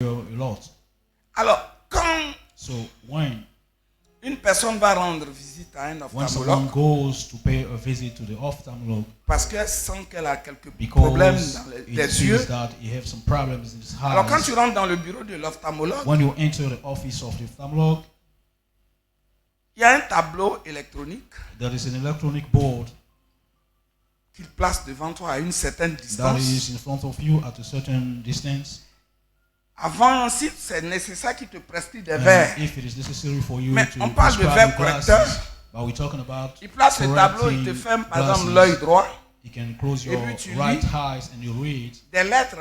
a lot. Alors, quand So when une personne va rendre visite à un when someone ophtalmologue, goes to pay a visit to the ophthalmologist parce qu'elle sent qu'elle a quelques because problèmes dans it les seems yeux, that he have some problems in his alors quand tu eyes, rentres dans le bureau de l'ophtalmologue, when you enter the office of the ophthalmologist, il y a un tableau électronique there is an electronic board qu'il place devant toi à une certaine that distance. is in front of you at a certain distance. Avant, si c'est nécessaire qu'il te prescrit des And verres, if it is necessary for you mais to on parle de prescribe verres you correcteurs. glasses, but we're talking about Il place le tableau, il te correcting ferme par exemple glasses. l'œil droit, You can close Et your puis tu right lis eyes and you read des lettres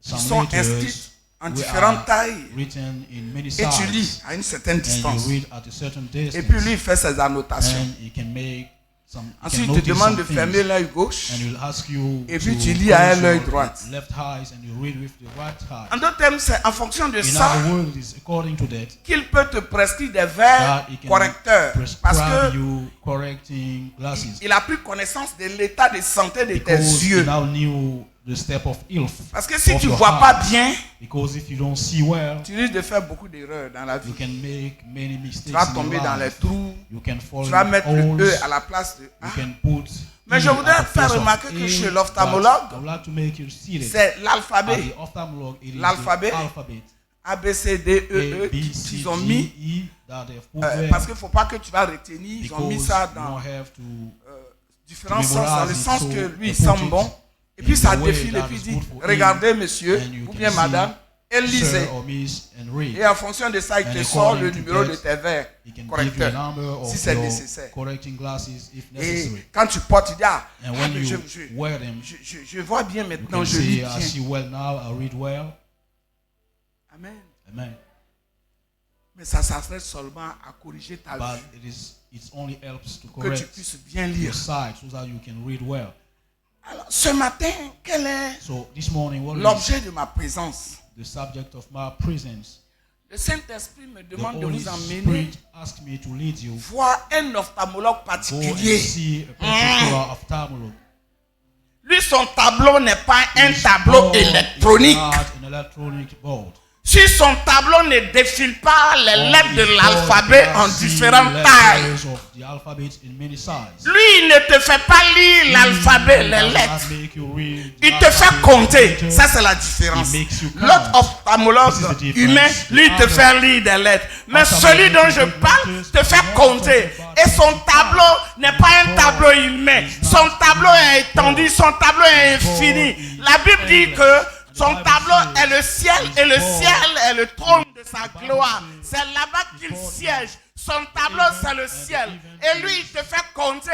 qui some sont letters inscrites en which différentes are tailles. written in many Et tu sizes, lis à une certaine and distance. you read at a certain distance, Et puis lui, il fait ses annotations. and you can make some. You Ensuite, can il te notice demande de some fermer things, l'œil gauche. and he'll ask you Et to puis tu lis à close l'œil your droit. left eyes and you read with the right En eye. d'autres termes, c'est en fonction de In ça other words, it's according to that qu'il peut te prescrire des verres that he can correcteurs. Parce prescribe que you correcting glasses, il a pris connaissance de l'état de santé de tes because he yeux. now knew the step of health. Parce que si of tu ne your vois pas eyes. bien, Because if you don't see well, tu risques de faire beaucoup d'erreurs dans la you vie. can make many Tu mistakes vas in tomber your dans les life. trous. You can fall Tu vas in mettre le holes. E à la place de A. You can put Mais je E voudrais at the faire place of remarquer que A, chez but l'ophtalmologue, I would like to make you see that c'est at l'alphabet. the ophthalmolog, it is L'alphabet. the alphabet. A, B, C, D, E, A, E, B, C, qu'ils ont G, mis. E that they have put Parce there, qu'il ne faut pas que tu vas retenir. Ils ont mis because ça you dans don't have to différents to sens. Dans le memorize it, sens so que lui, il they sent put it bon. Et in puis ça the way défile et that puis is dit, good for regardez him, monsieur and you ou can bien see madame, et lisez. Sir or Miss and read. Et en fonction de ça, il And te sort le according to numéro that, de tes verres He can give you a correcteurs. number of Si c'est your nécessaire. correcting glasses if Et necessary. quand tu portes, tu dis, ah, And when mais you wear them, je vois bien you maintenant, can je lis say, I see bien. well now, I read well. Amen. Amen. Mais ça s'arrête seulement à corriger ta But vue. it only helps to Que tu correct puisses bien your lire. sight so that you can read well. Alors, ce matin, quel est So this morning, what is l'objet de ma présence? the subject of my presence? Le Saint-Esprit me The demande de Holy vous emmener Spirit asked me to lead you. voir un ophtalmologue Go and particulier. see a particular ophthalmologist. Lui, son tableau n'est pas un His tableau board is électronique. not an electronic board. Si son tableau ne défile pas les On lettres de his l'alphabet board en cannot see différentes letters tailles, of the alphabet in many sizes. lui, il ne te fait pas lire l'alphabet, He les does lettres. not make you read Il the te fait alphabet compter. letters. Ça, c'est la différence. He makes you count. L'autre ophtalmologue This is the difference. humain, lui, il te The fait lire des lettres. Mais Ophthalmologue celui dont je letters, parle te the fait one compter. talking about Et son tableau n'est pas un board tableau humain. is not Son tableau est board. étendu, son tableau est His board infini. is La Bible dit endless. que The son Bible tableau says est le ciel his et le board ciel est le trône de sa Bible gloire. says C'est là-bas qu'il board siège. Son tableau, even c'est le and ciel. even Et lui, il is te fait compter.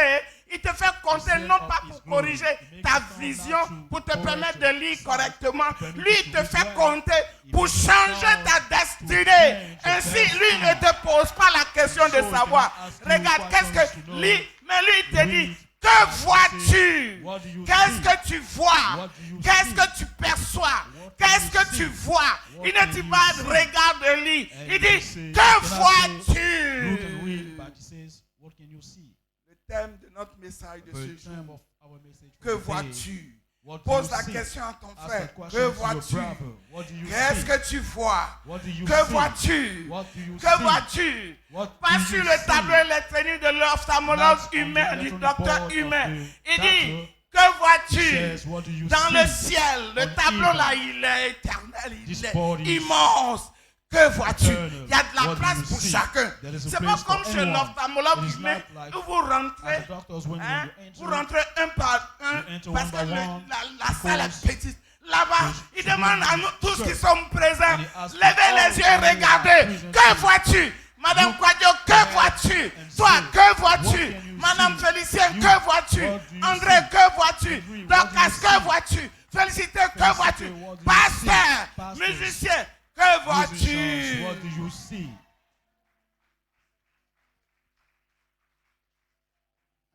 Il te fait compter ciel non of pas his pour glory. corriger He makes ta it known vision, not to pour te correct permettre de your lire sight, correctement. to permit Lui, you il to te read fait well. compter He pour makes it changer known ta to destinée. change your Ainsi, lui, il ne destiny. te pose pas la question So de he savoir. cannot ask you Regarde, qu'est-ce questions que to know. lui, mais lui, il te dit, Read. que vois-tu? What do you Qu'est-ce see? que tu vois? What do you Qu'est-ce see? que tu perçois? What Qu'est-ce can que you tu see? vois? What Il ne can dit you pas, see? regarde le lit. And Il you dit, say, que you cannot say, vois-tu? Look and read, but he says, what can you see? Le thème de notre message de The ce term jour. of our message Que for today. vois-tu? What do Pose you la see? question à ton Ask frère. that question Que to your vois-tu? brother. What do you Qu'est-ce see? que tu vois? What do you Que see? vois-tu? What do you Que see? vois-tu? What Pas do sur you le see? tableau électronique de l'ophtalmologue Not on the humain, du electronic docteur board of humain. the Il dit, doctor. que He vois-tu? says, what do you Dans see? le ciel, le On tableau heaven. là, il est éternel, This il est body is immense. Que vois-tu? eternal. Il y a de la What do place you pour see? chacun. There is a C'est pas place for comme chez anyone. l'ophtalmologue It is humain not like où vous rentrez. At the doctors, when Hein? you enter, Vous rentrez un par un You enter parce one que by one la salle est because petite. Là-bas, il there's demande à nous tous qui church. sommes présents, And he asks levez all les yeux et who are regardez. present Que to vois-tu? Madame look Quadio, que ahead vois-tu? and Toi, say, que what vois-tu? can you Madame see? Félicien, You, que vois-tu? what do you André, see? que vois-tu? Agree, what Dorcas, do you que see? vois-tu? Félicité, que Félicité, vois-tu? what do you Pasteur, see? Pastor, musicien, que Musicians, vois-tu? what do you see?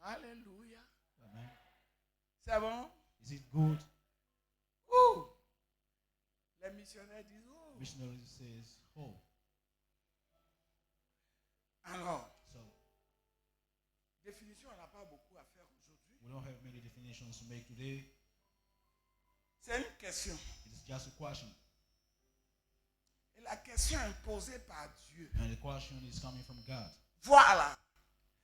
Alléluia. Amen. C'est bon? Is it good? Ouh. Les missionnaires disent ouh. Missionary says, oh. Alors, So définition, on n'a pas beaucoup à faire aujourd'hui. we don't have many definitions to make today. C'est une question. It is just a question. question est posée par Dieu. And the question is coming from God. Voilà,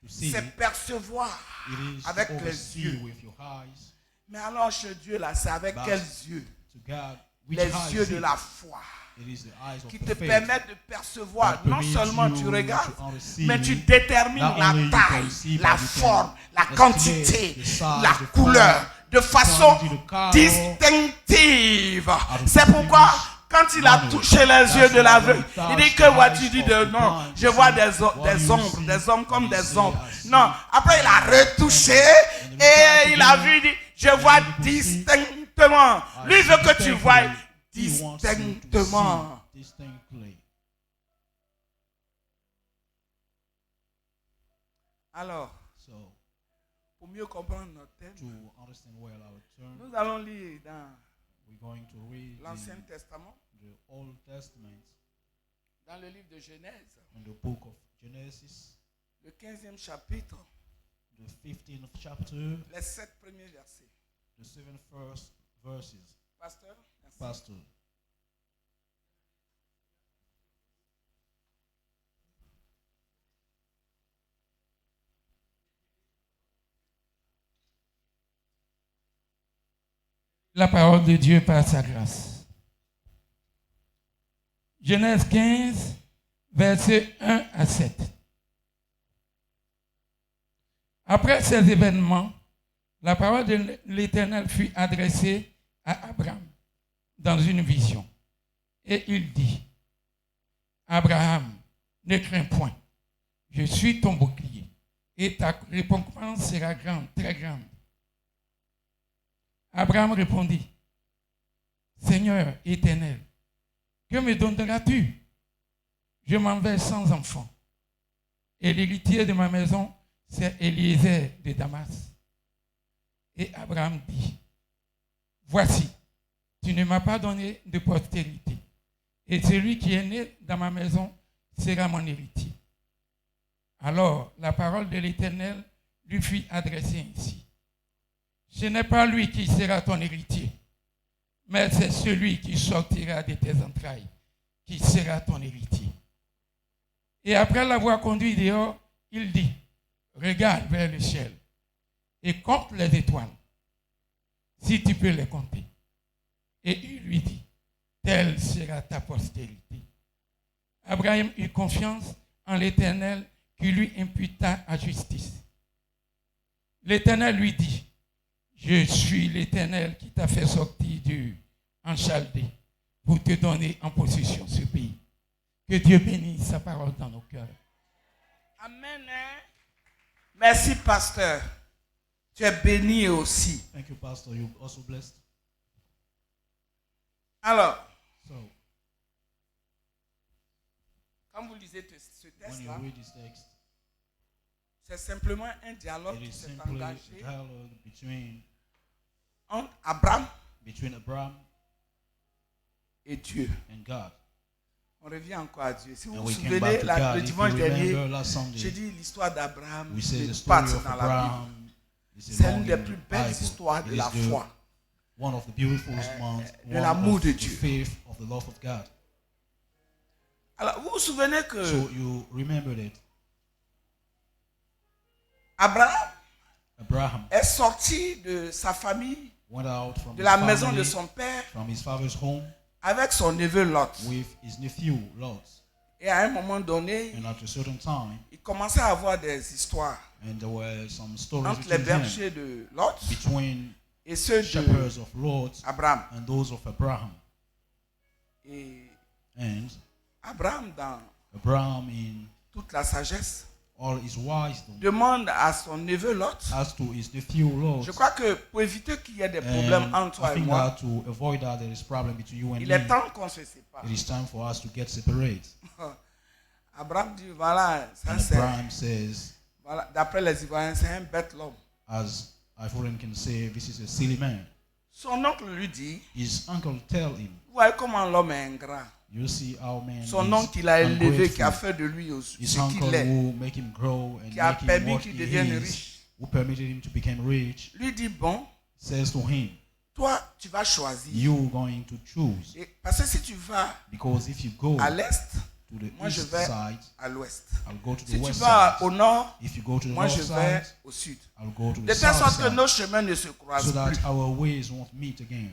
To see c'est it, percevoir it is avec to les oversee yeux. with your eyes. Mais alors chez Dieu là, c'est avec But quels yeux? to God, which Les eyes yeux is de it? la foi. It is the eyes of Qui the te faith permettent de percevoir. that Non permits seulement you tu regardes, to receive, mais tu détermines not la only you taille, can receive, la but you can forme, la estimate quantité, the size, la the couleur, form, de façon quantity, the color, distinctive. of C'est pourquoi, distinguished quand il a manner. touché les That's yeux de why l'aveugle, when he il dit touched que the vois-tu? eyes dit of de the non, blind, je you vois see, des what you ombres, see, des hommes comme what you des see, ombres. I see. Non, après il a retouché And the et il a again, vu, il dit, je vois you can see, distinctement. Lui I veut see que tu vois distinctly. He wants you to distinctement. see distinctly. Alors, So, pour mieux comprendre notre thème, to understand well our term, nous allons lire dans we're going to read l'Ancien in Testament, the Old Testament, dans le livre de Genèse, in the book of Genesis, le 15e chapitre, the 15th chapter, les 7 premiers versets. the 7 first verses. Pasteur, merci. Pastor, La parole de Dieu par sa grâce. Genèse 15, versets 1 à 7. Après ces événements, la parole de l'Éternel fut adressée à Abraham dans une vision. Et il dit, Abraham, ne crains point, je suis ton bouclier, et ta récompense sera grande, très grande. Abraham répondit, Seigneur éternel, que me donneras-tu? Je m'en vais sans enfant. Et l'héritier de ma maison, c'est Eliezer de Damas. Et Abraham dit, voici, tu ne m'as pas donné de postérité. Et celui qui est né dans ma maison sera mon héritier. Alors la parole de l'Éternel lui fut adressée ainsi. Ce n'est pas lui qui sera ton héritier, mais c'est celui qui sortira de tes entrailles qui sera ton héritier. Et après l'avoir conduit dehors, il dit, regarde vers le ciel et compte les étoiles, si tu peux les compter. Et il lui dit, telle sera ta postérité. Abraham eut confiance en l'Éternel qui lui imputa à justice. L'Éternel lui dit, je suis l'Éternel qui t'a fait sortir en Chaldée pour te donner en possession ce pays. Que Dieu bénisse sa parole dans nos cœurs. Amen. Merci, pasteur. Tu es béni aussi. thank you, Pastor. You also blessed. Alors, So, quand vous lisez ce when texte-là, you read this text, c'est simplement un dialogue it qui is s'est simply a engagé dialogue entre Abraham between Abraham et Dieu. and God. On revient encore à Dieu. Si vous And vous we came souvenez, back to God. le If you dimanche dernier, remember last j'ai Sunday, dit l'histoire d'Abraham we said the est story passe of dans la Bible. Abraham. It's C'est along une des in the plus belles Bible. histoires de It la is the- foi. one of the beautiful ones, de one l'amour of de the Dieu. faith of the love of God. Alors, vous vous souvenez que So you remember that Abraham Abraham est sorti de sa famille, went out from de his la maison family, de son père, from his father's home avec son neveu Lot. with his nephew Lot. Et à un moment donné, And at a certain time, il commençait à avoir des histoires and there were some stories entre les between them, bergers de Lot between et ceux de shepherds of Lot Abraham. and those of Abraham. Et And Abraham, dans Abraham, in toute la sagesse, all his wisdom, demande à son neveu Lot. as to his nephew Lot. Je crois que pour éviter qu'il y ait des problèmes And entre toi I et think moi, that to avoid that there is problem between you and il me, est temps qu'on se sépare. it is time for us to get separate. Abraham dit, voilà, ça And c'est, Abraham says, voilà, d'après les Ivoiriens, c'est un bête l'homme. as Ivorian can say, this is a silly man. Son oncle lui dit, His uncle tell him, vous voyez comment l'homme est ingrat. you see how man Son is oncle qu'il a élevé, qui a ungrateful. fait de lui His ce uncle qu'il est, who make him grow and qui a make him permis what qu'il he devienne is, riche, who permitted him to become rich, lui dit, bon, says to him, toi, tu vas choisir. You're going to choose. Et parce que si tu vas Because if you go à l'est, to the moi je east vais side, à l'ouest. I'll go to the Si tu west vas side. au nord, If you go to the moi north je vais side, au sud. I'll go to De the telle south sorte que side. nos chemins ne se croisent So that plus. our ways won't meet again.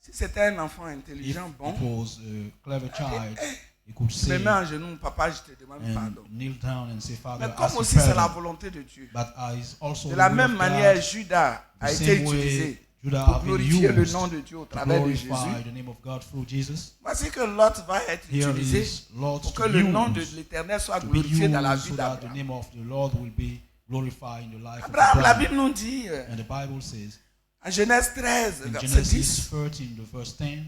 Si c'était un enfant If intelligent, it bon, was a clever child, he could je me say mets en genoux, papa, je te demande and pardon. kneel down and say, Father, Mais comme ask aussi you c'est la pardon. volonté de Dieu. But is also De the la will même of manière, God. Judas a The été same way utilisé Judah pour have been glorifier le used nom de Dieu au to travers de Jésus. glorify the name of God through Jesus. Voici que Lot va être Here utilisé is Lord pour que to le nom de use, l'Éternel soit to be glorifié dans la used vie so that the d'Abraham. name of the Lord will be glorified in the life of Abraham, la Abraham. Bible nous dit, And the Bible says en Genèse 13, in verset Genesis 10, 13, the verse 10,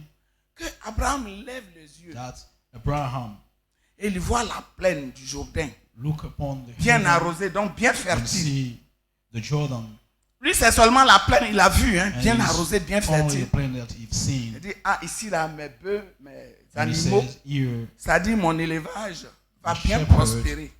que Abraham lève les yeux that Abraham et il voit la plaine du Jourdain, look upon the bien heaven arrosée, donc bien and fertile. see the Jordan, Lui, c'est seulement la plaine, il a vu, hein, and bien it's arrosée, bien only the fertile. plain that he's Il seen. dit, ah, ici, là, mes bœufs, mes And he animaux, says, here c'est-à-dire mon élevage, va The bien shepherd prospérer.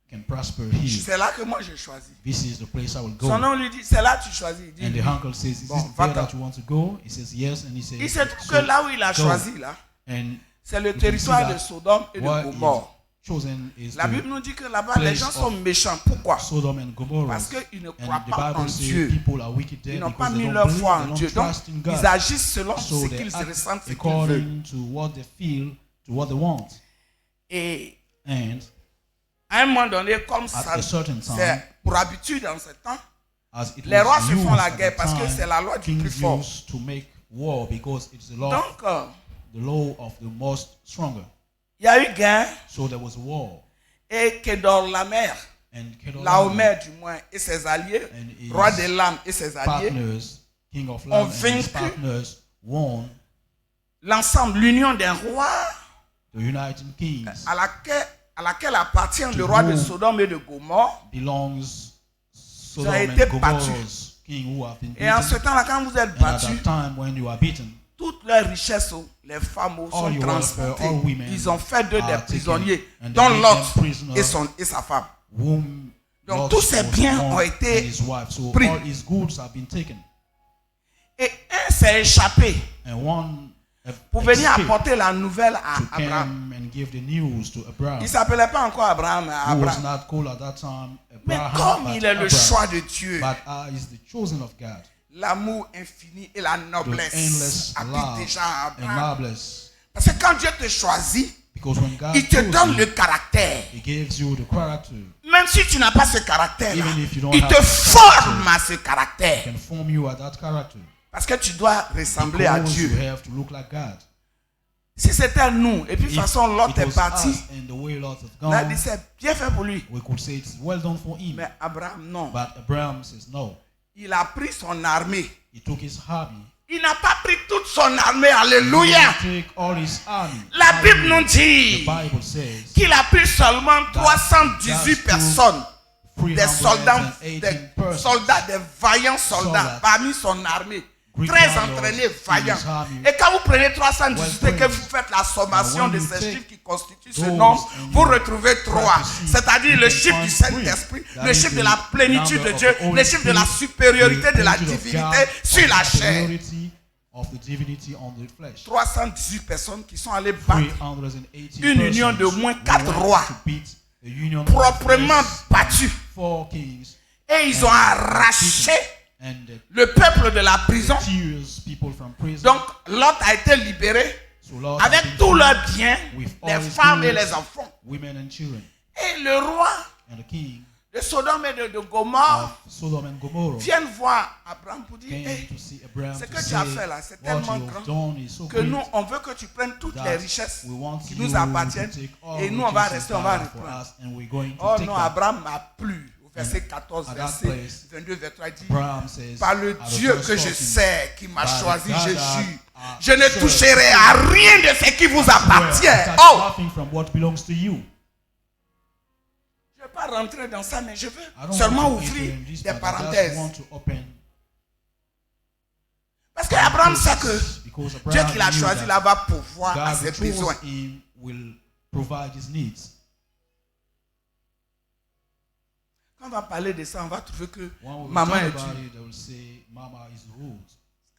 can prosper here. C'est là que moi, j'ai choisi. This is the place I will Son go. nom lui dit, c'est là que tu choisis. Il dit, And the oui. uncle says, is Bon, this va-t'en. there that you want to go? He says, yes. And he says, Il se trouve so que là où il a go. choisi, là, And c'est le can territoire see de that Sodome et de what Gomorre. is chosen is La the Bible nous dit que là-bas, les place gens sont of méchants. Pourquoi? Sodom and Gomorrah. Parce qu'ils ne And croient the pas en Bible says Dieu. people are wicked there Ils n'ont pas because they mis don't leur believe, foi they en don't Dieu. Donc, trust in God. ils agissent selon So ce they qu'ils act ressentent, ce qu'ils veulent. according to what they feel, to what they want. Et And à un moment donné, comme at ça, a certain time, c'est pour habitude dans ce temps, as it les rois was se font used la at guerre the parce que c'est time, la loi du plus kings fort. used to make war because it's the law, Donc, the law of the most stronger. il y a eu guerre So there was war. et Kedorlamer, And Kedorlaomer Laomer du moins, et ses alliés, and his roi des lames et ses alliés, partners, king of Lam and his vaincu partners, won l'ensemble, l'union des rois the United Kings à laquelle appartient le roi de whom Sodome et de Gomorre. belongs Sodom Ils ont and été Gomorrah's king who have been Et en ce beaten. temps-là, quand vous êtes And at battus, that time when you are beaten, toutes leurs richesses, les femmes sont all your welfare, transportées. all women Ils ont fait d'eux are des taken, prisonniers, and they dont made Lot them prisoners, et sa femme. whom Donc, Lot tous ces was biens born ont été and his wife. So pris. all his goods have been taken. Et un s'est échappé And one pour venir escaped apporter la nouvelle à to Abraham. come and give the news to Abraham, Il ne s'appelait pas encore Abraham, mais who was Abraham. not called at that time Mais Abraham, comme but il est le Abraham. choix de Dieu, But is the chosen of God, l'amour infini et la the noblesse endless habitent love déjà à and Abraham. noblesse. Parce que quand Dieu te choisit, Because when God il te chose donne you, le caractère. He gives you the character. Même si tu n'as pas ce caractère-là, Even if you don't il have te the forme à ce caractère. Can form you at that character. Parce que tu dois ressembler à Because you Dieu. have to look like God. Si c'était nous, et puis de toute If façon Lot it est was parti, us and the way Lot has on a gone, dit c'est bien fait pour lui. we could say it's well done for him. Mais Abraham, non. But Abraham says no. Il a pris son armée. He took his army. Il n'a pas pris toute son armée. Alléluia. He take all his army. La Bible nous The dit Bible says qu'il a pris seulement 318 personnes. Des soldats, 318 des persons. soldats, des vaillants soldats Soldats. parmi son armée. Great Très warriors entraînés, in vaillants. his army. Et quand vous prenez 318 Well et que trained. vous faites la sommation And de when you ces take chiffres qui constituent ce those nombre, and vous you retrouvez 3. practice, C'est-à-dire you le can chiffre du find Saint-Esprit, three. le That chiffre is de la the plénitude number de of Dieu, the Holy le chiffre de la Spirit, supériorité the de la plenitude of divinité God, sur la of the chair. superiority of the divinity on the flesh. 318 personnes qui sont allées battre 318 une union de persons moins who 4 went rois. to beat the union of proprement less battus. 4 kings Et ils ont arraché and the le peuple de la prison. tears people from prison. Donc Lot a été libéré So Lord has avec been tous freed leurs biens, with all les his femmes et goods, les enfants. women and children. Et le roi And the king de Sodome et de Gomorre of Sodom and Gomorrah viennent voir Abraham pour dire came hey, to see Abraham ce to que tu say, as fait là, c'est what tellement you have grand done is so que great nous, on veut que tu prennes toutes les that richesses we want qui you nous to appartiennent take all et nous, on va riches rester, that on va are for reprendre. us, and we're going to Oh take non, them. Abraham a plu. Au verset 14, at that verset place, 22, verset 3, il dit Abraham says, par le at the Dieu first que je talking, sais, qui m'a by choisi, God je that jure, I je ne serve, toucherai à rien de ce qui vous swear, appartient. attach Oh, nothing from what belongs to you. je ne vais pas rentrer dans ça, mais je I veux don't seulement want to ouvrir enter in this, des but I just parenthèses. want to open Parce qu'Abraham sait que because Dieu Abraham qu'il a knew choisi that là va pourvoir à God ses who besoins. chose him will provide his needs. Quand on va parler de ça, on va trouver que When we maman talk est about dure. it, they will say, Mama is rude.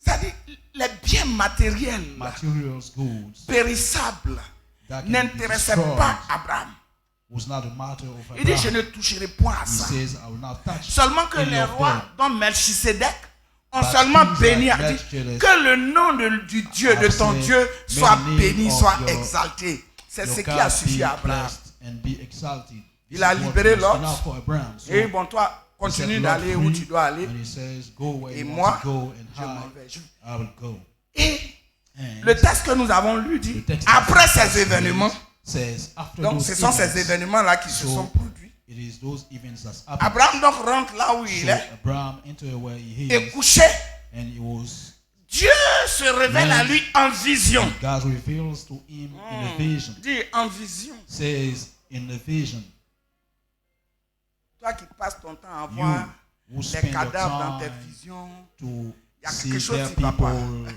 C'est-à-dire, les biens matériels, materials goods périssables, that can be n'intéressaient destroyed pas Abraham. was not a matter of Il dit, je Abraham. ne toucherai point à He ça. says, I will not touch Seulement que any les of rois, them. dont Melchisedec, ont But seulement kings béni, like a dit, Melchizedek que le nom du Dieu de ton have Dieu said, soit may the name béni, of soit your- exalté. C'est Your ce qui God a suffi be à Abraham. blessed and be exalted. Il This a is what libéré was Lot. enough for Abraham. So Et bon, toi, he continue set Lot d'aller où free, tu dois aller. and he says, go where Et you moi, want to go and je m'en hide. vais. I will go. Et And le texte que nous avons lu dit, the text après that ces événements, says, after donc those ce sont ces events, événements-là qui se so sont produits. it is those events that's happened. Abraham donc rentre là où il So est Abraham entered where he et is, couché. and he was. Dieu se révèle à lui en vision. God reveals to him in a vision. Dis en vision. Says in the vision, Toi qui passes ton temps à you voir who les spend your cadavres dans tes time visions, to il y a see quelque chose their qui va pas. people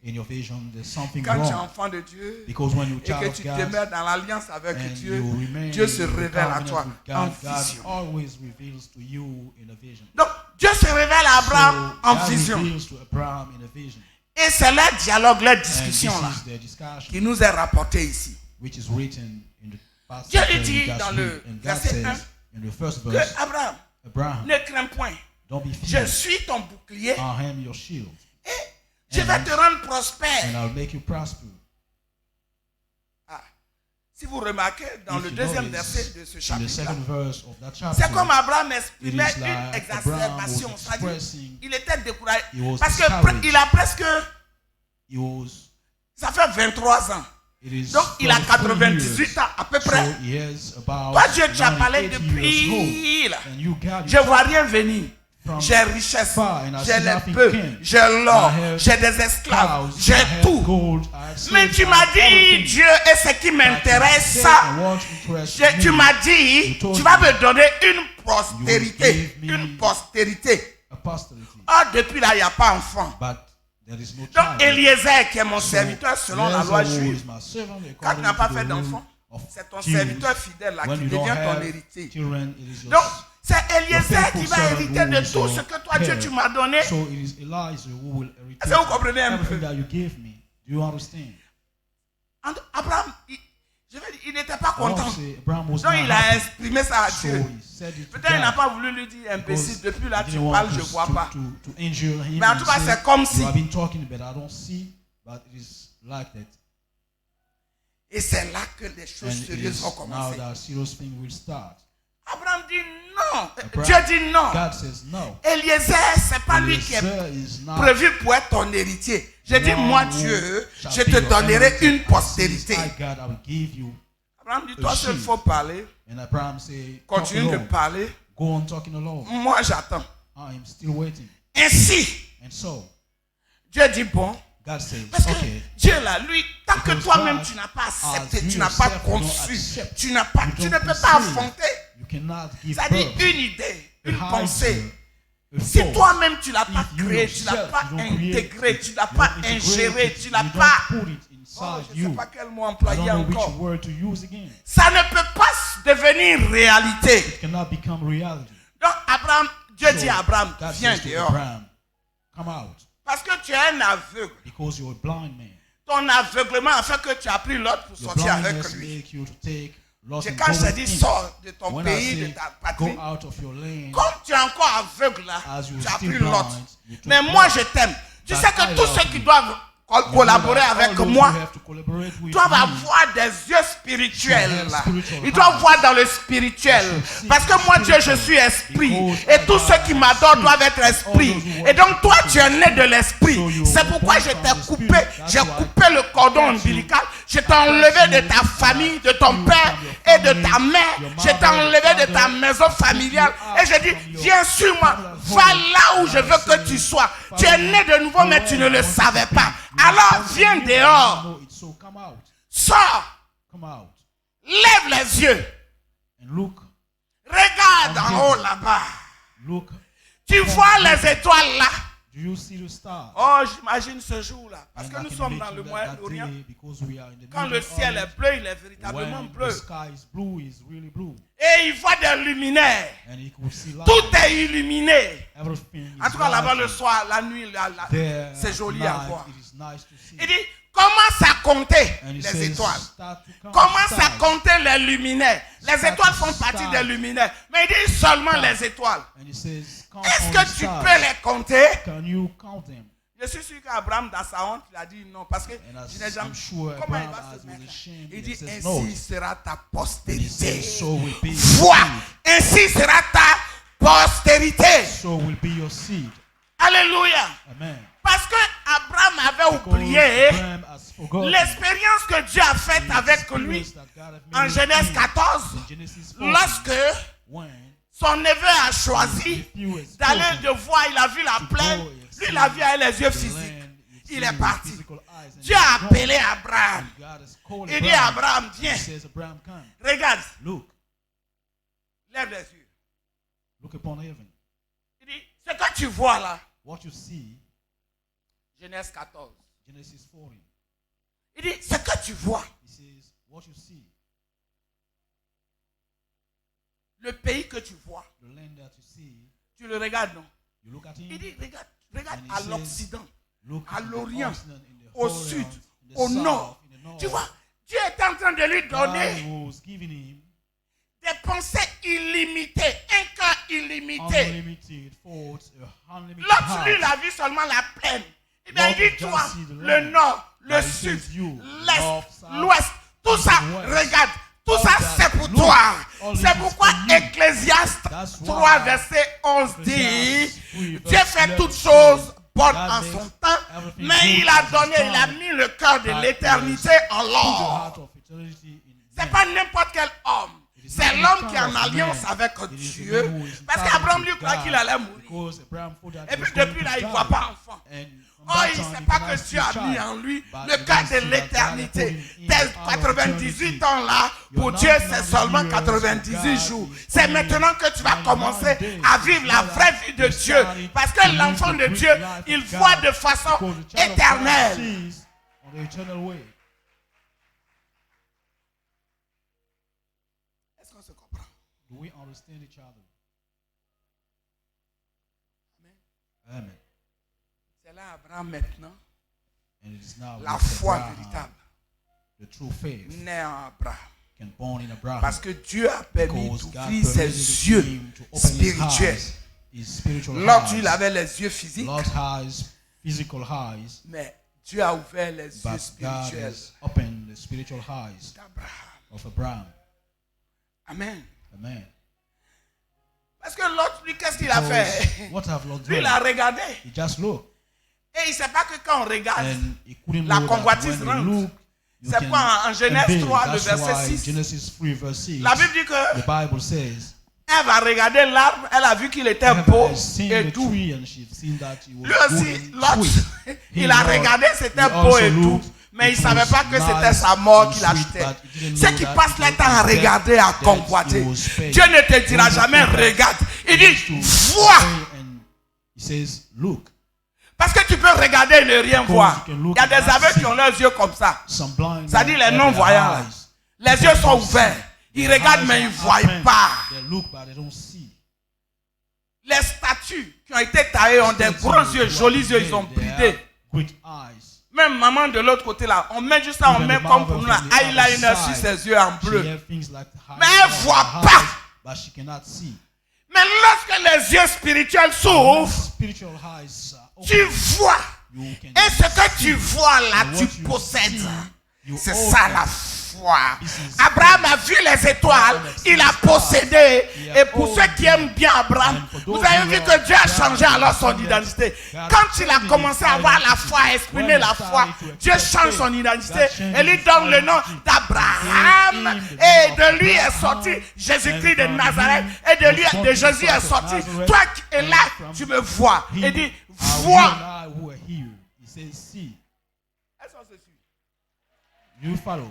in your vision. There's something Quand tu es wrong. enfant de Dieu Because when you're et child que of tu God demeures dans l'alliance avec and Dieu, you remain Dieu se in the révèle à covenant toi with en God, God vision. always reveals to you in a vision. Donc Dieu se révèle à Abraham So en God vision. reveals to Abraham in a vision. Et c'est leur dialogue, leur And discussion là, this is their discussion, qui nous est rapporté ici. which is written in the passage Dieu that we dit just dans read. le And God verset 1 says in the first que verse, Abraham, Abraham, ne crains point, don't be je feared. suis ton bouclier I am your shield, et je vais te rendre prospère. and I'll make you prosper. Ah. Si vous remarquez dans If le you deuxième notice, verset de ce in the chapitre, second verse of that chapter, c'est comme Abraham it exprimait is une like Abraham exacerbation. was C'est-à-dire, expressing, il était découragé. he was Parce discouraged. qu'il a presque, He was, ça fait 23 ans. it is Donc il a 33 98 years. ans à peu So près. he has about Toi Dieu, tu as parlé 98 years depuis là. old. And you got Je it vois rien venir. from J'ai richesse, far, and I j'ai see les nothing peu, came. j'ai l'or, I have j'ai des esclaves, cows, I j'ai have tout. gold, I have Mais silver, tu I m'as have dit, everything. Dieu, et ce qui But m'intéresse, you ça, said, and what interests tu me, m'as dit, You told tu vas me me donner une postérité. you will give me Une postérité. apostasy. Ah, depuis là, il n'y a pas enfant. But there is no Donc, child. Eliezer, qui est mon So, serviteur selon la Eliezer, loi who juive, is my servant, quand tu n'as according pas to fait the d'enfant, rule of c'est ton Jews, serviteur fidèle là when qui you don't devient ton have héritier. children, it is your Donc, c'est Eliezer faithful qui va servant hériter who de is tout your ce que toi, Dieu, care. tu m'as donné. So it is Elijah who will inherit Est-ce que vous comprenez un everything peu? that you gave me. Do you understand? Abraham, il n'était pas content. Also, Abraham was Donc, not il a happy. exprimé ça à So Dieu. he said it to Peut-être il n'a God, pas voulu lui dire imbécile. because Depuis là, he tu didn't parles, want je ne vois pas. to injure him. Mais en and tout cas, say, c'est comme si. you have been talking, but I don't see. But it is like that. Et c'est là que les choses And it sérieuses is vont now commencer. that serious thing will start. Abraham dit non. Abraham, Dieu dit non. God says no. Eliezer, c'est pas lui qui est Eliezer is not prévu pour être ton héritier. J'ai dit, one moi, who Dieu, shall je be te your donnerai inheritance. une I postérité. says, I, God, I will give you. Abraham dit, toi a seul, il sheep. faut parler. And Abraham said, talk Continue de alone. parler. Go on talking alone. Moi, j'attends. I am still waiting. Ainsi, And so, Dieu dit, bon. God says, Parce que okay, Dieu là, lui, tant que Because toi-même God, tu n'as pas as accepté, you tu n'as pas yourself don't conçu, accept, tu n'as pas, you tu ne don't peux pas conceive, affronter. you cannot give C'est-à-dire birth. une idée, une a pensée. idea, a Si thought. toi-même tu l'as pas If you créé, tu l'as yourself, pas you don't create intégré, it, tu l'as you pas don't integrate ingéré, it, tu l'as you pas. don't put it Oh, inside je ne sais you. pas quel mot I employer don't know encore. which word to use again. Ça ne peut pas devenir réalité. It cannot become reality. Donc Abraham, Dieu So, dit à Abraham, God viens says to dehors. Abraham, come out, Parce que tu es un aveugle. because you're a blind man. Ton aveuglement a fait que tu as pris l'autre pour Your sortir avec blindness lui. make you to take loss C'est and quand go je t'ai with dit him. sors de ton When pays, I de say, ta go patrie. out of your lane, Comme tu es encore aveugle là, as you tu as still pris l'autre. blind, you took Mais moi l'autre. je t'aime. Tu But sais que I tous love ceux qui you. doivent collaborer avec moi doivent avoir des yeux spirituels. Ils doivent voir dans le spirituel. Parce que moi, Dieu, je suis esprit. Et tous ceux qui m'adorent doivent être esprit. Et donc, toi, tu es né de l'esprit. C'est pourquoi je t'ai coupé. J'ai coupé le cordon ombilical. Je t'ai enlevé de ta famille, de ton père et de ta mère. Je t'ai enlevé de ta maison familiale. Et je dis, viens sur moi. Va là où je veux que tu sois. Tu es né de nouveau, mais tu ne le savais pas. Alors viens dehors. Sors. Lève les yeux. Regarde en haut là-bas. Tu vois les étoiles là. Do you see the stars? Oh, j'imagine ce jour-là. Parce And que I nous can sommes dans imagine le that Moyen-Orient. day because we are in the Quand Middle le ciel Orient, est bleu, il est véritablement when bleu. the sky is blue, it's really blue. Et il voit des luminaires. And he could see light. Tout est illuminé. Everything En is tout cas, là-bas, le lighted. soir, la nuit, There c'est at joli à night, voir. it is nice to see. Il dit, commence à compter And he les says, étoiles. start to count Commence à stars. compter les luminaires. Les Start étoiles to font partie start. des luminaires. Mais il dit seulement les étoiles. And he says, count Est-ce on que the tu stars. peux les compter? Can you count them? Je suis sûr qu'Abraham, dans sa honte, il a dit non. Parce que And je n'ai jamais. I'm sure Comment il Abraham, va as se was mettre? ashamed, Il he dit says no. ainsi sera ta And he postérité. says, so will be your Vois, seed. ainsi sera ta postérité. So will be your seed. Alléluia. Amen. Parce que Abraham avait Because oublié Abraham has forgotten l'expérience que Dieu a faite the avec experience lui that God has en made Genèse with him 14, in Genesis 14, lorsque when son neveu a choisi his nephew was d'aller chosen de voir, il a vu la to plaine, go and lui il see a vu avec les yeux the physiques. land, Il seen est with parti. physical eyes, and Dieu a he's gone. appelé Abraham. And God has called Il dit Abraham. Abraham, viens, He says, Abraham, come, regarde, look, lève les yeux. look upon heaven. Il dit, ce que tu vois là, What you see, Genèse 14. Genesis 40. Il dit, ce que tu vois, He says, what you see, le pays que tu vois, the land that you see, tu le regardes, non? you look at Il him, dit, regarde And he à says, l'Occident, look à in the l'Orient, Occident, in the au Orient, sud, in the au south, nord. in the north. Tu vois, Dieu est en train de lui donner God was giving him des pensées illimitées, un cœur illimité. unlimited thoughts, unlimited L'autre, lui, il heart. a vu seulement la plaine. Eh bien, il Lord dit, just toi, see the le land. nord, le But he sud, says you, l'est, north, south, l'ouest, tout east ça, and west. regarde, tout All ça, that, c'est pour look, toi. all C'est this is pourquoi for you. Ecclésiaste That's 3, why verset 11 dit, Ecclesiastes 3, Dieu verse fait 11 toutes says, choses bonnes God en makes son temps, everything mais good il a at his donné, il a time. mis le cœur de But l'éternité he en has put the l'or. heart of eternity in C'est man. pas n'importe quel homme. It is C'est not l'homme the qui est en kind of alliance man. avec It is the Dieu. man who is in Parce covenant qu'Abraham lui with croit God, qu'il allait mourir. because Abraham thought that Et he puis was going depuis to là, il ne die. voit pas enfant. And from Oh, that il ne time, sait he pas cannot que see Dieu a child. mis en lui But le he cœur doesn't de see that God l'éternité. has put in Tes him out of 98 eternity. ans là, pour Your Dieu, c'est 99 seulement years 98 for God jours. is C'est only maintenant que tu vas 99 commencer days. à vivre la Now vraie that vie de you Dieu. started Parce to que live l'enfant the de great Dieu, life of il God. voit de façon Because the child of God éternelle. sees on the eternal way. Est-ce qu'on se comprend? Do we understand each other? Amen. C'est là Abraham maintenant, And it is now la with foi Abraham, véritable the true faith naît en Abraham. can born in Abraham. Parce que Dieu a permis Because God d'ouvrir ses permitted yeux him to open his spirituels. eyes, his spiritual L'autre, il eyes. avait les yeux physiques, Lord has physical eyes, mais Dieu a ouvert les yeux but God spirituels has opened the spiritual eyes d'Abraham. of Abraham. Amen. Amen. Parce que l'autre, lui, qu'est-ce qu'il a fait? Because what have Lord Lui, il a done? regardé. He just looked, Et il ne sait pas que quand on regarde, and he couldn't La know that convoitise when rentre. you look, you C'est can quoi en Genèse envy. 3, le That's verset why 6? Genesis 3 verse 6, La Bible dit que the Bible says, Ève a regardé l'arbre, elle a vu qu'il était Eve beau has seen et the doux. tree and she's seen that it was Lui good aussi, and l'autre, sweet. il a He regardé, also- c'était he beau et also doux. looked, Mais il it ne savait was pas que c'était nice sa mort and qu'il sweet, achetait. but he didn't Ceux know qui that passent it leur was temps à his regarder, death à that convoiter, he was paid. Dieu ne te dira Those who jamais do that, regarde. Il he dit, used to vois. pray and he says, look. Parce que tu peux regarder et ne rien Because voir. you can Il look y a and des not aveugles see. qui ont leurs yeux comme ça. Some blind C'est-à-dire men les have non-voyants. their là. eyes. Les They yeux sont don't ouverts. see. Ils Their regardent eyes mais ils are ne voient open. pas. They look but they don't see. Les statues qui ont été taillées ont des gros yeux, jolis yeux, ils ont They bridé. have great eyes. Même maman de l'autre côté là, on met juste ça, on Even met the comme mother pour nous la from the other eyeliner sur side, ses yeux en She bleu. have things like Mais elle eyes, voit eyes, pas. but she cannot see. Mais lorsque les yeux spirituels s'ouvrent, Spiritual eyes are open. tu vois. You can Et ce que tu vois là, And tu what you possèdes. see, you C'est own ça them. la foi. This is Abraham a vu les étoiles, il a possédé. Et pour ceux qui aiment bien Abraham, vous avez vu que Dieu a changé alors son identité. Quand il a commencé à avoir la foi, à exprimer la foi, Dieu change son identité et lui donne le nom d'Abraham. Et de lui est sorti Jésus-Christ de Nazareth. Et de lui, de Jésus est sorti. Toi qui es là, tu me vois. Et dit, vois. I who are here. He says, see. Est-ce qu'on se suit? You follow.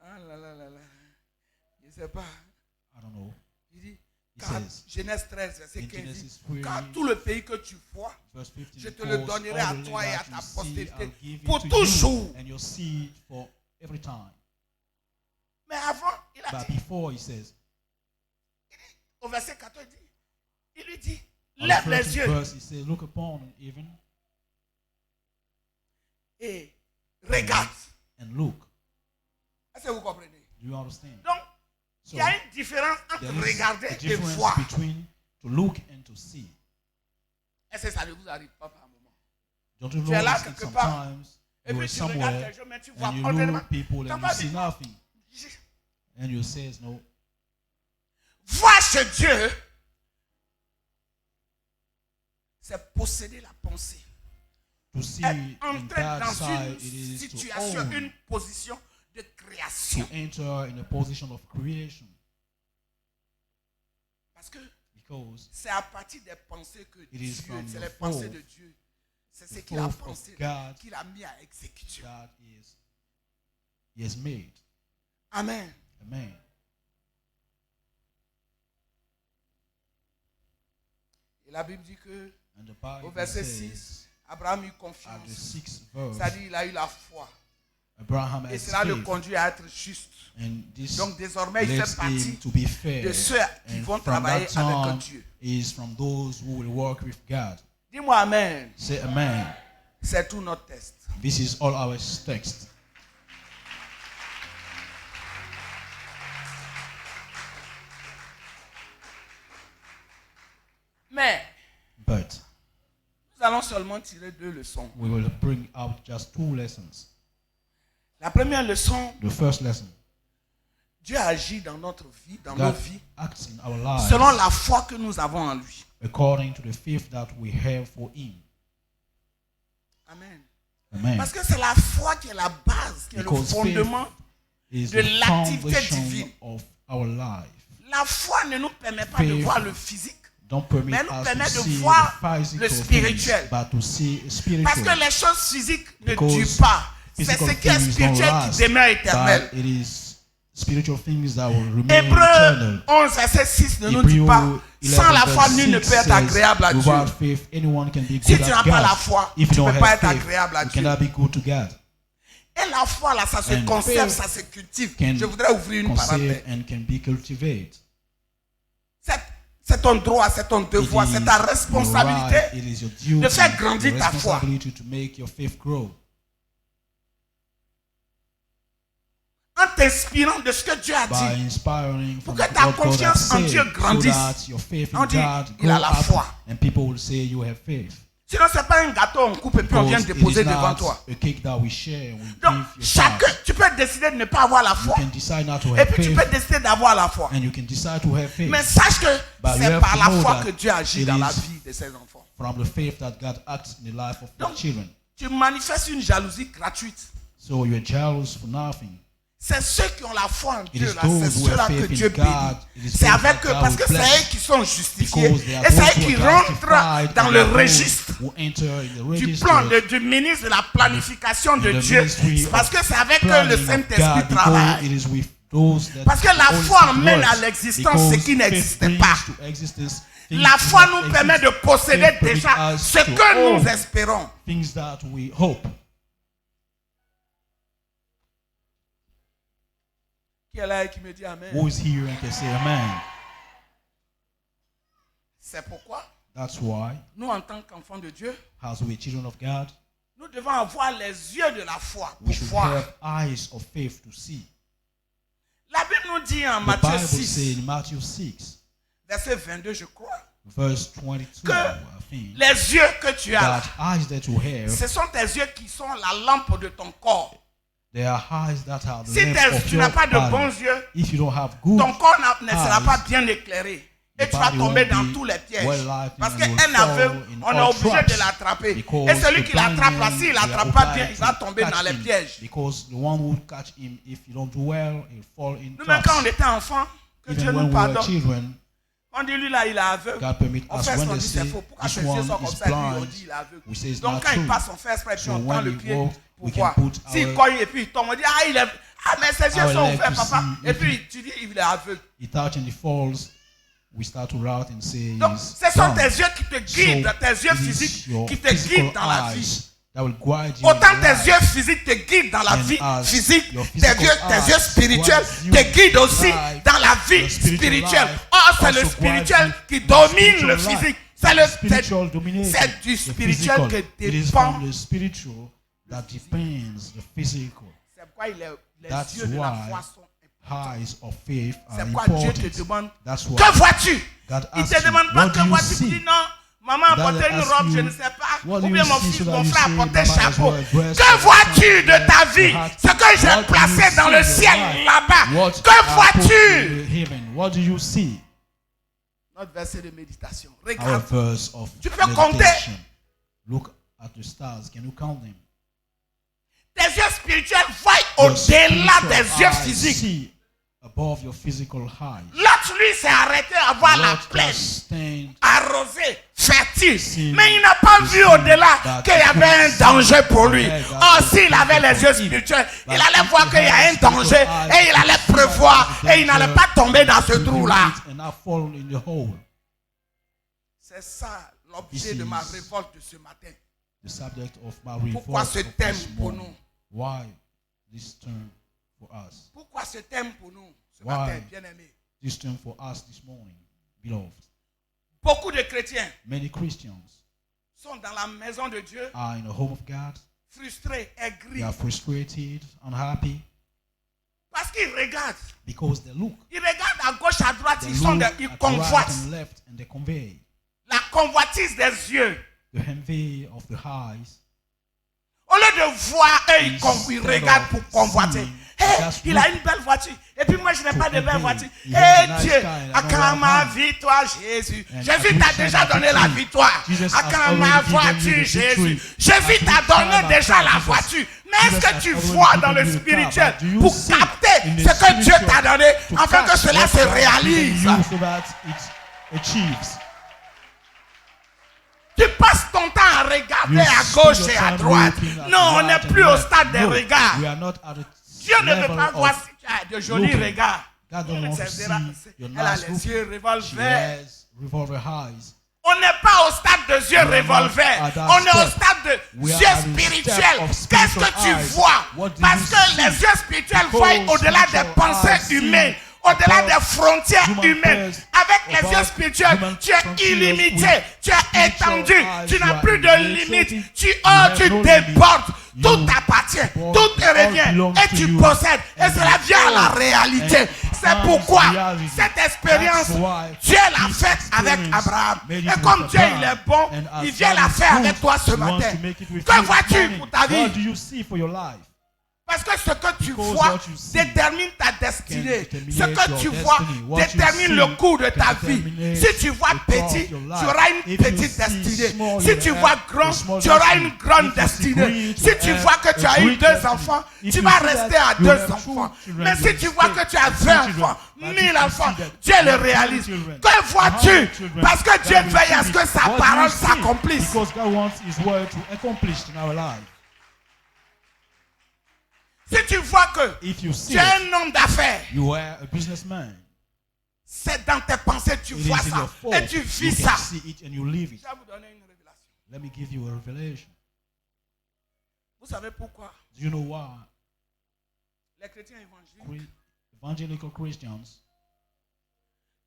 Ah là là là là. Je ne sais pas. I don't know. Il dit, Genèse 13, verset 15 dit, Genesis 3, quand tout le pays que tu vois, verse 15, je te le donnerai à toi et à ta see, postérité I'll give it pour to toujours. you and your seed for every time. Mais avant, il a But dit, before, he says, au verset 14, il lui dit, on the lève les 13th yeux verse, he says, look upon even et regarde. and look. Est-ce que vous comprenez? Do you understand? Donc, So, il y a une différence entre there is regarder a et difference voir. between to look and to see. Est-ce que ça ne vous arrive pas par moment? Don't you Tu es là notice that quelque part, sometimes et you puis are tu regardes somewhere les gens, mais tu vois and you pas. look people T'as and pas you see dit- nothing, and you say no. Voir ce Dieu, c'est posséder la pensée. To see Entrer in that dans side, une it is to situation, own, une position de création. to enter in a position of creation, Parce que because c'est à partir des pensées que It is Dieu, from c'est the les pensées thought, de Dieu. C'est ce the qu'il a thought of pensé, God, qu'il a mis à exécution. that is He has made. Amen. Amen. Et la Bible dit que And the au Bible verset says 6, Abraham eut at the confiance. 6th verse, C'est-à-dire il a eu la foi. Abraham Et has cela le faith, conduit à être juste. and this Donc désormais, il leads fait partie him to be fair. de ceux qui And vont from travailler that avec time, Dieu. he is from those who will work with God. Dis-moi Amen. Say amen. C'est tout notre test. This is all our text. Mais But nous allons seulement tirer 2 leçons. we will bring out just 2 lessons. La première leçon, The first lesson, Dieu agit dans notre vie, dans nos God vies, acts in our lives selon la foi que nous avons en lui. according to the faith that we have for Him. Amen. Amen. Parce que c'est la foi qui est la base, qui est le Because fondement. Is de the l'activité foundation divine. of our life. La foi ne nous permet pas de Faith voir le physique, Don't permit mais nous us permet to de see voir the physical le spirituel. things, but to see parce spiritual. que les choses physiques ne Because durent pas. C'est physical ce qui est things don't spirituel qui last, demeure éternel. but it is spiritual things that will remain Hébreux eternal. 11, verset 6 ne nous dit Hebrew pas, 11 sans la foi, verse nul ne 6 peut être says, agréable à Dieu. without faith, anyone can be Si good tu at n'as pas la God. foi, If tu you ne don't peux pas have être faith, agréable à you Dieu. cannot be good to God. Et la foi, là, ça se And conserve, faith ça se cultive. can Je voudrais ouvrir une Conceive parenthèse. and can be cultivated. C'est ton droit, c'est ton devoir, It c'est is ta your responsabilité right, it is your duty, de faire grandir your ta foi. responsibility to make your faith grow. En t'inspirant de ce que Dieu a By dit. inspiring Pour from que ta what God has confiance en said, Dieu grandisse. so that your faith On in dit, God il grow a la up, foi. and people will say you have faith. Sinon, ce n'est pas un gâteau, on coupe et puis on vient Because it déposer is devant not toi. a cake that we share, we Donc, give your chacun, child. tu peux décider de ne pas avoir la You foi. can decide not to Et have puis tu faith, peux décider d'avoir la foi. and you can decide to have faith. Mais sache que But you c'est have par to la know foi that que Dieu agit it dans la is vie de ses enfants. from the faith that God acts in the life of Donc, the children. tu manifestes une jalousie gratuite. So you're jealous for nothing. C'est ceux qui ont la foi en It Dieu, is là, those c'est who have ceux-là que faith in Dieu God. bénit. It is C'est those avec that eux, God parce will que c'est bless. eux qui sont justifiés. Because they are Et c'est those eux who qui are rentrent justified dans and le they are those registre who enter in the du register plan, du ministre de la planification de in the Dieu. ministry C'est parce of que c'est avec eux le planning of Saint-Esprit God, because travaille. it is with those that Parce que la the Holy foi Spirit emmène à works. l'existence ce Because qui faith n'existait brings pas. to existence things La foi that nous permet de exist. posséder Faith permits déjà us ce to que own nous espérons. things that we hope. Qui est là et qui me dit Amen? Who is here and can say amen? C'est pourquoi That's why, nous, en tant qu'enfants de Dieu, as we children of God, nous devons avoir les yeux de la foi we pour should voir. have eyes of faith to see. La Bible nous dit en The Matthieu Bible 6, says in Matthew 6, verset 22, je crois, verse 22, que I think, les yeux que tu as là, that eyes that you have, ce sont tes yeux qui sont la lampe de ton corps. they are eyes that are the Si lamp of tu your n'as pas de body. bons yeux, If you don't have good ton corps ne sera eyes, pas bien éclairé. Et the tu vas body tomber won't dans be tous les pièges. well-lighted Parce and qu'un will fall aveugle, in on est all obligé traps. de l'attraper. Because Et celui the qui l'attrape là, blind s'il ne man, l'attrape they pas are bien, il va obliged to tomber dans catch les him. pièges. Because the one who catch him, if you don't do well, he'll fall in Nous-mêmes, quand on traps. était enfants, que Dieu Even nous when we were pardonne, children, on dit lui là, il est aveugle. God permit On us fait when son they dit c'est say faux. Pourquoi this ses yeux one sont comme is ça, lui on blind, dit il est aveugle. we say it's Donc not quand il true. passe, on fait exprès, puis So on tend when le we pied walk, pour we can voir. put S'il our- cogne et puis il tombe, on dit ah il est... Ah mais ses yeux our sont leg ouverts to papa. see Et if puis tu dis il est aveugle. he touch and he falls. we start to route and say, Donc, ce sont tes yeux qui te guident, tes yeux physiques qui te guident dans la vie. Autant tes yeux physiques te guident dans la vie physique, tes yeux spirituels te guident aussi dans la vie spirituelle. Or, c'est le spirituel qui domine le physique. C'est du spirituel que dépend. C'est pourquoi les yeux de la foi sont importants. C'est pourquoi Dieu te demande, que vois-tu? Il ne te demande pas que vois-tu. Tu dis non. Maman a porté une robe, je ne sais pas. Ou bien mon frère a porté un chapeau. Que vois-tu de ta vie? Ce que j'ai placé dans le ciel là-bas. Que vois-tu? What do you see? Notre verset de méditation. Regarde. Tu peux compter. Look at the stars. Can you count them? Tes yeux spirituels voient au-delà des yeux physiques. Above your physical eyes. L'autre, lui, s'est arrêté à voir la plaine arrosée, fertile. Mais il n'a pas vu au-delà qu'il y avait un danger pour lui. Or, s'il avait les yeux spirituels, il allait voir qu'il y a un danger et il allait prévoir et il n'allait pas tomber dans ce trou-là. C'est ça l'objet de ma révolte de ce matin. Pourquoi ce thème pour nous? Why this term for us? Pourquoi ce thème pour nous ce matin, bien-aimés? This term for us this morning, beloved. Beaucoup de chrétiens, many Christians, sont dans la maison de Dieu, are in the home of God, frustrés, aigris. They are frustrated, unhappy. Parce qu'ils regardent. Because they look. Ils regardent à gauche, à droite, ils convoitent. Right and left, and they convey. La convoitise des yeux. The envy of the eyes. Au lieu de voir, ils regardent pour convoiter. Il a une belle voiture. Et puis moi, je n'ai pas de belle voiture. Dieu, à quand ma victoire, Jésus. Jésus t'a déjà donné la victoire. À quand ma voiture, Jésus. Jésus t'a donné déjà la voiture. Mais est-ce que tu vois dans le spirituel pour capter ce que Dieu t'a donné afin que cela se réalise? Tu passes ton temps à regarder à gauche et à droite. Non, on n'est plus au stade des regards. Dieu ne veut pas voir si tu as de jolis regards. Elle a les yeux revolver. On n'est pas au stade de yeux revolver. On est au stade de yeux spirituels. Qu'est-ce que tu vois? Parce que les yeux spirituels voient au-delà des pensées humaines. Au-delà des frontières humaines, avec les yeux spirituels, tu es illimité, tu es étendu, tu n'as plus de limites, tu débordes, tout t'appartient, tout te revient et tu possèdes. Et cela vient à la réalité. C'est pourquoi cette expérience, Dieu l'a faite avec Abraham. Et comme Dieu il est bon, il vient la faire avec toi ce matin. Que vois-tu pour ta vie? Parce que ce que tu vois détermine ta destinée. Ce que tu vois détermine le cours de ta vie. Si tu vois petit, tu auras une petite destinée. Si tu vois grand, tu auras une grande destinée. Si tu vois que tu as eu 2 enfants, tu vas rester à 2 enfants. Mais si tu vois que tu as 20 enfants, 1000 enfants, Dieu le réalise. Que vois-tu? Parce que Dieu veille à ce que sa parole s'accomplisse. Si tu vois que tu es un homme d'affaires, c'est dans tes pensées tu vois ça et tu vis ça. Je vais vous donner une révélation. Let me give you a revelation. Vous savez pourquoi? Do you know why? Les chrétiens évangéliques, evangelical Christians,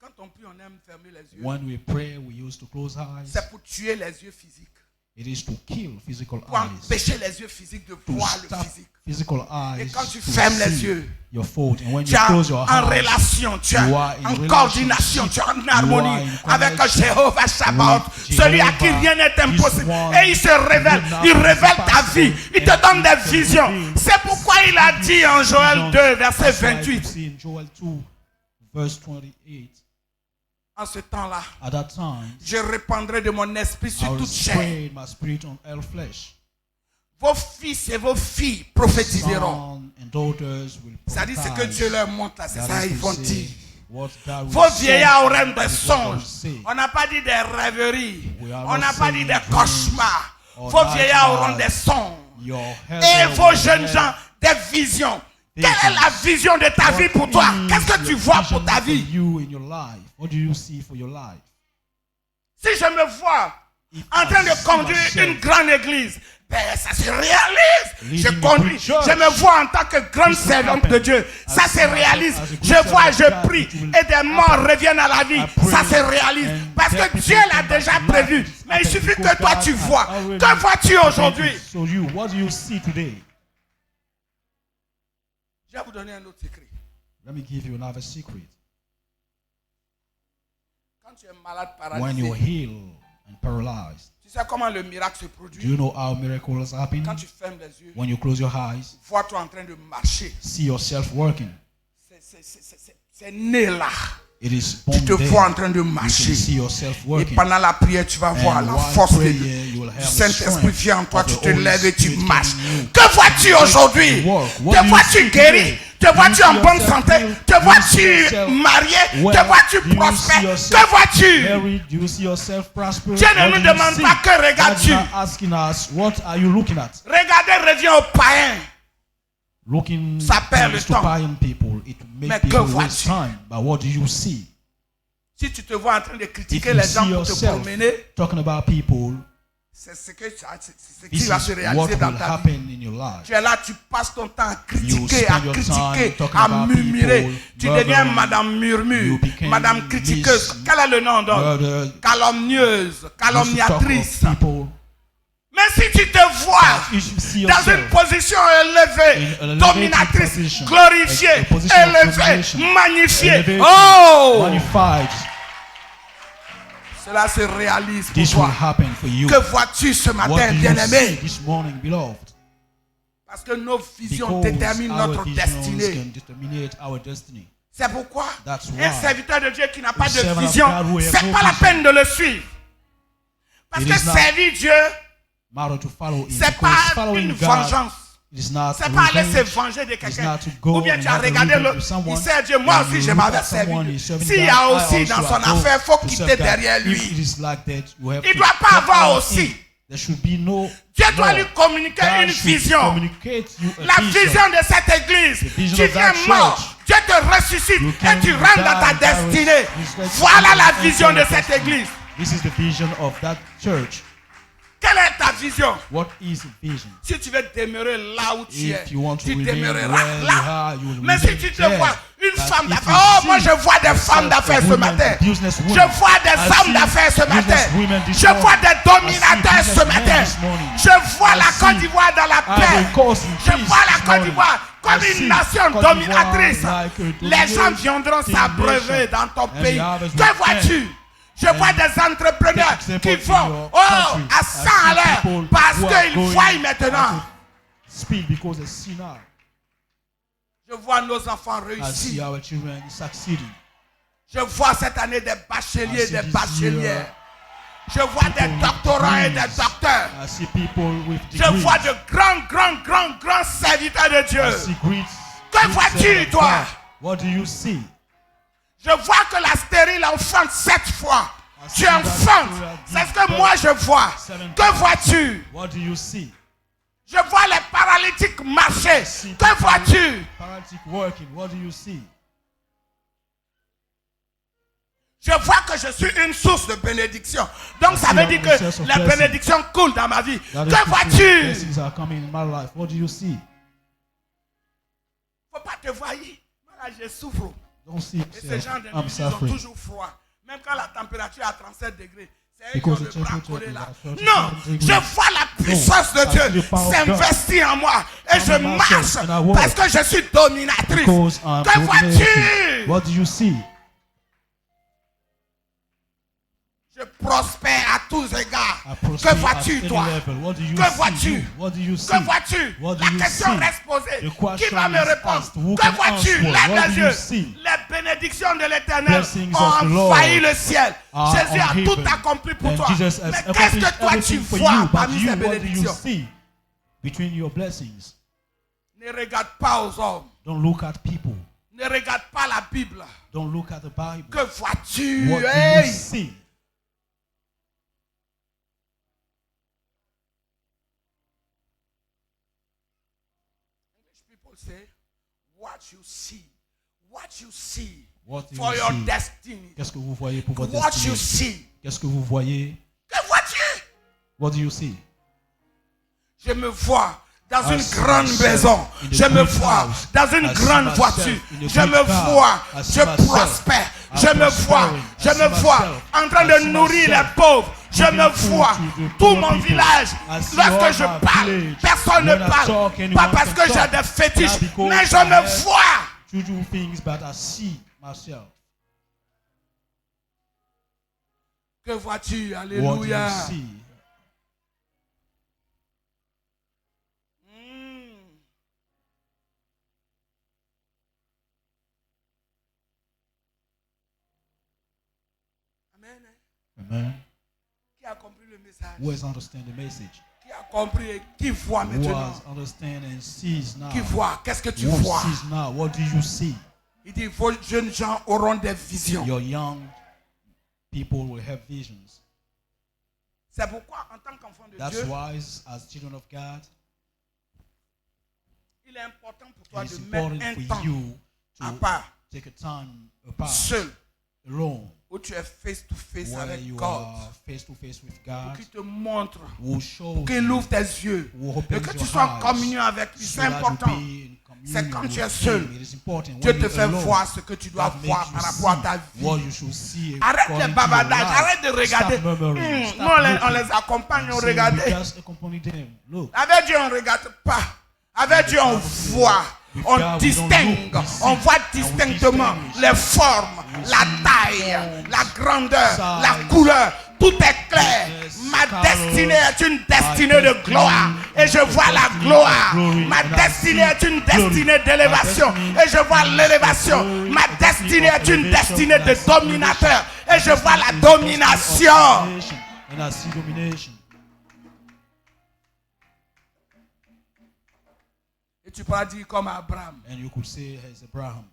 quand on prie, on aime fermer les yeux. When we pray, we used to close eyes. C'est pour tuer les yeux physiques. It is to kill physical pour eyes. empêcher les yeux physiques de voir le physique. Physical eyes. Et quand tu fermes les yeux, your fault. And when tu you es close your en eyes, relation, tu es en coordination, tu es en harmonie avec Jéhovah Shabbat, celui à qui rien n'est impossible. Et il se révèle, il révèle ta vie, il te donne des visions. C'est pourquoi il a dit en Joël 2, verset 28. En ce temps-là, je répandrai de mon esprit sur toute chair. Vos fils et vos filles prophétiseront. C'est-à-dire ce que Dieu leur montre là, c'est ça ils vont dire. Vos vieillards auront des songes. On n'a pas dit des rêveries. On n'a pas dit des cauchemars. Vos vieillards auront des songes. Et vos jeunes gens, des visions. Quelle est la vision de ta vie pour toi? Qu'est-ce que tu vois pour ta vie? What do you see for your life? Si je me vois en train de conduire une grande église, ben, ça se réalise. Je me vois en tant que grande servante de Dieu. Ça se réalise. Je vois, je prie et des morts reviennent à la vie. Ça se réalise. Parce que Dieu l'a déjà prévu. Mais il suffit que toi tu vois. Que vois-tu aujourd'hui? What do you see today? Je vais vous donner un autre secret. Let me give you another secret. Quand tu es malade, When you're paralysé, healed and paralyzed, tu sais comment le miracle se do produit? you know how miracles happen? Quand tu fermes les yeux, When you close your eyes, vois-toi en train de marcher. see yourself working. C'est né là. It is Tu born te there. vois en train de You can marcher. see yourself Et working. pendant la prière, tu vas voir And la while force prayer, du you will have the Saint-Esprit strength vient en toi, of tu the te Holy lèves et tu Spirit marches. in you. Que vois-tu aujourd'hui? What Te do you vois-tu see guéri? today? Te Do you vois-tu see en bonne yourself santé? healed? Te Do you see vois-tu yourself marié? well? Te vois-tu Do you prospère? see yourself Que vois-tu? married? Do you see yourself prosperous? Dieu ne What nous do you demande see? pas que God is regardes-tu. not asking us, what are you looking at? Regardez, reviens aux païens. Looking Ça perd le to temps. pagan people, it Mais makes que people vois-tu? waste time. But what do you see? Si tu te vois en train de If critiquer you les see gens pour te yourself promener, talking about people, c'est ce qui this va se is what réaliser dans will ta vie. happen in your life. Tu es là, tu passes ton temps à You critiquer, spend your time talking à about murmurer. people, Tu deviens murmuring. Madame Murmure, You became Madame critiqueuse. Quel est le nom donc? Murder. Calomnieuse, calomniatrice. You talk of people. Mais si tu te vois If you see dans une yourself position élevée, in an dominatrice, elevated position, glorifiée, a position of élevée, domination, magnifiée, elevated, oh, magnified, cela se réalise pour this will toi. happen for you. Que vois-tu ce What matin, do you bien-aimé? see this morning, beloved? Parce que nos visions Because déterminent our notre visions destinée. can determine our destiny. C'est pourquoi That's un why serviteur de Dieu qui n'a pas a servant de of vision, God who has c'est no pas la vision. peine de le suivre. Parce It que is not servir Dieu, matter to follow him, c'est because pas following une God vengeance. is not C'est pas aller se revenge. venger de It's quelqu'un. not to go Ou bien and tu as have a regardé revenge l'autre, with someone. il sert Dieu, moi When aussi you je look m'avais at someone, servi. he's serving S'il y God, a I aussi also dans son have to affaire, il faut serve quitter God. derrière If lui. it is like that, you have Il to doit pas cut avoir out aussi. him. There should be no Dieu doit law. lui communiquer God une should vision. communicate you a La vision de cette église. The vision Tu of viens that mort. church. Dieu te ressuscite You et can tu rentres dans ta die, destinée. God is Voilà la resurrected vision and de enter cette your destiny. église. This is the vision of that church. Quelle est ta vision? What is vision? Si tu veux demeurer là où tu es, If you want to tu remain demeureras where you là. are, you will Mais si remain tu te there. vois une But femme if d'affaires, you oh see moi je vois des yourself femmes d'affaires a ce woman, matin. businesswoman, Je vois des I femmes see d'affaires ce matin. businesswomen this Je vois morning. des I dominateurs see ce matin. businessmen this morning. Je vois I la see Côte d'Ivoire dans la paix. Ivory Coast in Je peace vois la this Côte morning. d'Ivoire comme I une see nation Côte d'Ivoire dominatrice. like a Les gens dominating viendront s'abreuver nation. dans ton And pays. the others Que will vois-tu? Je And vois des entrepreneurs take qui example vont in your à country. 100 I à see l'heure people parce who are qu'ils going voient out maintenant. to speed because they see now. Je vois nos enfants I see réussir. our children succeeding. Je vois cette année des bacheliers, I see des this bachelières. year Je vois des with doctorats et des degrees. docteurs. I see people with Je degrees. vois de grands serviteurs de Dieu. I see great, Que great vois-tu, servants of toi? God. What do you see? Je vois que la stérile enfante 7 fois. I Tu see that enfantes. Victoria C'est ce gives que moi je vois. 7 Que times. vois-tu? What do you see? Je vois les paralytiques marcher. I see Que vois-tu? paralytic working. What do you see? Je vois que je suis une source de bénédiction. Donc ça veut dire que les bénédictions coulent dans ma vie. That is Que the vois-tu? blessings are coming in my life. What do you see? Faut pas te voir. Voilà, je souffre. Don't see Et ces gens yourself. de I'm nuit, ils ont suffering. toujours froid. Même quand la température est à 37 degrés. C'est eux qui Because ont the le bras temperature collé is là. at 37 Non, degrees. je vois la puissance de I see the Dieu power of s'investir en moi. Et je Come in marche myself and I walk. parce que je suis dominatrice. Because I'm Que dominating. vois-tu? What do you see? Je prospère à tous égards. I proceed Que at vois-tu, any toi? level. What do you Que see? vois-tu? You? What do you see? Que vois-tu? What do La you question see? reste posée. The Qui question va me is répondre? asked. Who Que can vois-tu? answer? Lève What les do you yeux. see? Les bénédictions de l'Éternel Blessings of the ont Lord envahi le ciel. are Jésus on a tout heaven. accompli pour And toi. Jesus has Mais qu'est-ce accomplished que toi tu everything for vois you. But parmi you, ces what do you bénédictions? see between your blessings? Ne regarde pas aux hommes. Don't look at people. Ne regarde pas la Bible. Don't look at the Bible. Que vois-tu? What do Hey! you see? People say, What you see. What you see What do for you your see? destiny. Qu'est-ce que vous voyez pour votre What destinée? you see. Qu'est-ce que vous voyez? Que vois-tu? What do you see? Je me vois dans I une see grande myself maison. in the Je me good vois house. dans une I see grande myself voiture. in the Je good me car. vois, I see je myself. prospère. I'm Je me vois, prospering. je I see me vois myself. en train I de see nourrir myself les pauvres. Je giving me food vois to the tout poor mon people. village. I see Lorsque all je my parle, village. personne ne When I parle. talk, Pas anyone parce can que j'ai talk. des fétiches, Not because mais je I me have vois. juju things, but I see myself. Que vois-tu? What do Alléluia. you see? Amen. Amen. Qui a compris le message? Who has understand the message? Qui a compris et qui voit Who maintenant? has understand and sees now? Qui voit? Qu'est-ce que tu Who vois? sees now? What do you see? Il dit, vos jeunes gens auront des visions. Your young people will have visions. C'est pourquoi, en tant qu'enfant de That's Dieu, why, as children of God, il est important pour toi it de is mettre important un for temps you à to part, take a time apart, seul, alone, où tu es face to face where avec you God, are face to face with pour God, qu'il te montre, who shows pour qu'il you, ouvre tes yeux, who et opens que tu your sois en eyes, communion avec lui. so C'est that you important. be in C'est communion quand tu es with seul, Him. It is important Dieu when te you're fait alone, voir ce que tu dois that makes voir you par rapport à ta see what vie. you should see Arrête les according to your bavardages, life. arrête de regarder. Stop murmuring. Stop Nous, on looking. les accompagne, on See, regarde. we just accompany them. Look. Avec Dieu, on ne regarde pas. Avec Dieu, on voit, on distingue, on voit distinctement les formes, la taille, la grandeur, la couleur. Tout est clair. Ma destinée est une destinée de gloire et je vois la gloire. Ma destinée est une destinée d'élévation et je vois l'élévation. Ma destinée est une destinée de dominateur et je vois la domination. And I see domination. Et tu pourras dire comme Abraham. And you could say as Abraham.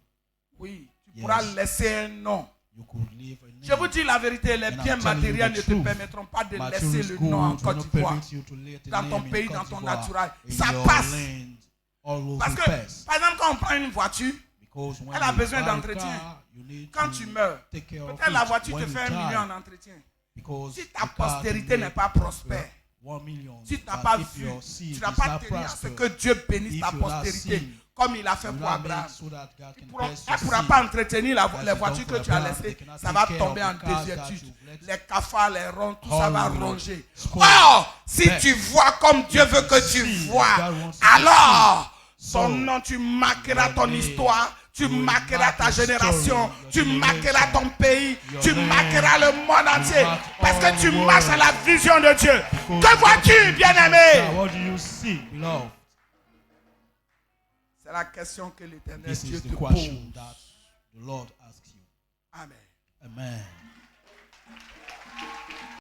Oui, tu Yes. pourras laisser un nom. You could leave a name. Je vous dis la vérité, les And biens I'm telling you matériels the ne te truth. permettront pas de Material laisser is le good, nom en will Côte not d'Ivoire. permit you to let the Dans ton name in pays, Côte dans ton d'Ivoire. naturel. In Ça your passe. land, all will Parce que, pass. par exemple, quand on prend une voiture, Because when elle a you besoin buy a d'entretien. car, you need quand to tu meurs, take care of peut-être la it. voiture When te you fait 1 die, million en entretien. because Si the ta car can postérité n'est make pas prospère, 1 million, si tu n'as but pas if vu, your seed tu n'as is pas not tenu à ce prosper, que Dieu bénisse if ta you not postérité, seen, comme il a fait you pour not Abraham. make so that God can Elle bless ne your pourra seed. pas entretenir les As voitures you que don't tu as Abraham, laissées. they cannot Ça take va care tomber of en the cars that désuétude. you've let. Les cafards, les ronds, tout ça All va will ronger. spoil. Or, si But tu vois comme Dieu veut que tu see vois, that God wants you to alors see. son So, nom, tu marqueras your ton name, histoire, tu you will marqueras mark ta your story, génération, your tu marqueras generation, ton pays, your tu land, marqueras le monde entier. mark Parce all que tu the world. marches à la vision de Dieu. Because Que vois-tu, bien-aimé? Now, what do you see, beloved? C'est la question que l'Éternel This Dieu is te the question pose. that the Lord asks you. Amen. Amen.